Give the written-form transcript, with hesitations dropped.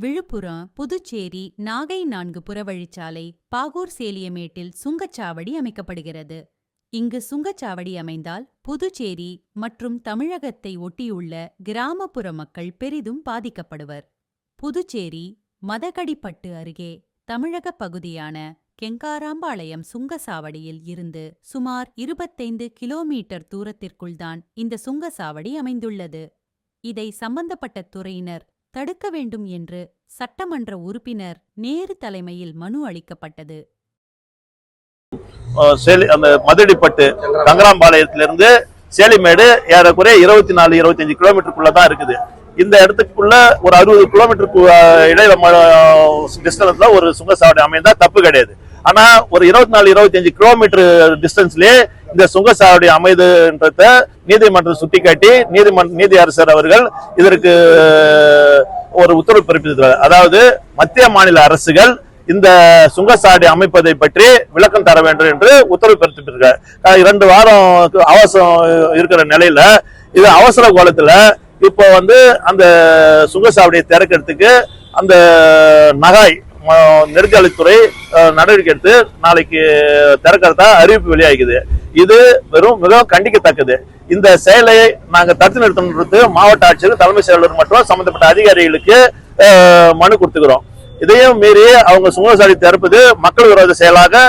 விழுப்புரம், புதுச்சேரி, நாகை 4 புறவழிச்சாலை பாகூர் சேலியமேட்டில் சுங்கச்சாவடி அமைக்கப்படுகிறது. இங்கு சுங்கச்சாவடி அமைந்தால் புதுச்சேரி மற்றும் தமிழகத்தை ஒட்டியுள்ள கிராமப்புற மக்கள் பெரிதும் பாதிக்கப்படுவர். புதுச்சேரி மதகடிப்பட்டு அருகே தமிழக பகுதியான கெங்காராம்பாளையம் சுங்கச்சாவடியில் இருந்து சுமார் 25 கிலோமீட்டர் தூரத்திற்குள்தான் இந்த சுங்கச்சாவடி அமைந்துள்ளது. இதை சம்பந்தப்பட்ட துறையினர் தடுக்க வேண்டும் என்று சட்டமன்ற உறுப்பினர் நேரு தலைமையில் மனு அளிக்கப்பட்டது. அந்த மதடிப்பட்டு கங்கராம்பாளையத்திலிருந்து சேலிமேடு ஏறக்குறைய 24-25 கிலோமீட்டருக்குள்ளதான் இருக்குது. இந்த இடத்துக்குள்ள ஒரு 60 கிலோமீட்டருக்கு இடையில டிஸ்டன்ஸ்ல ஒரு சுங்கச்சாவடி அமைந்தா தப்பு கிடையாது. ஆனா ஒரு 24-25 கிலோமீட்டர் டிஸ்டன்ஸ்லயே இந்த சுங்கச்சாவடி அமைதுன்றத நீதிமன்றம் சுட்டிக்காட்டி நீதி அரசர் அவர்கள் இதற்கு ஒரு உத்தரவு பிறப்பித்திருக்கிறார். அதாவது மத்திய மாநில அரசுகள் இந்த சுங்கச்சாவடி அமைப்பதை பற்றி விளக்கம் தர வேண்டும் என்று உத்தரவு பிறப்பித்திருக்கிறார். 2 வாரம் அவசரம் இருக்கிற நிலையில இது அவசர கோலத்துல இப்போ அந்த சுங்கச்சாவடியை திறக்கிறதுக்கு அந்த நகாய் நெடுஞ்சாலைத்துறை நடவடிக்கை எடுத்து நாளைக்கு திறக்கிறதா அறிவிப்பு வெளியாகுது. இது மிகவும் கண்டிக்கத்தக்கது. இந்த செயலை நாங்க தடுத்து நிறுத்தணுன்றது மாவட்ட ஆட்சியர், தலைமை செயலர் மற்றும் சம்பந்தப்பட்ட அதிகாரிகளுக்கு மனு கொடுத்துக்கிறோம். இதையும் மீறி அவங்க சுங்கச்சாவடி திறப்பது மக்கள் விரோத செயலாக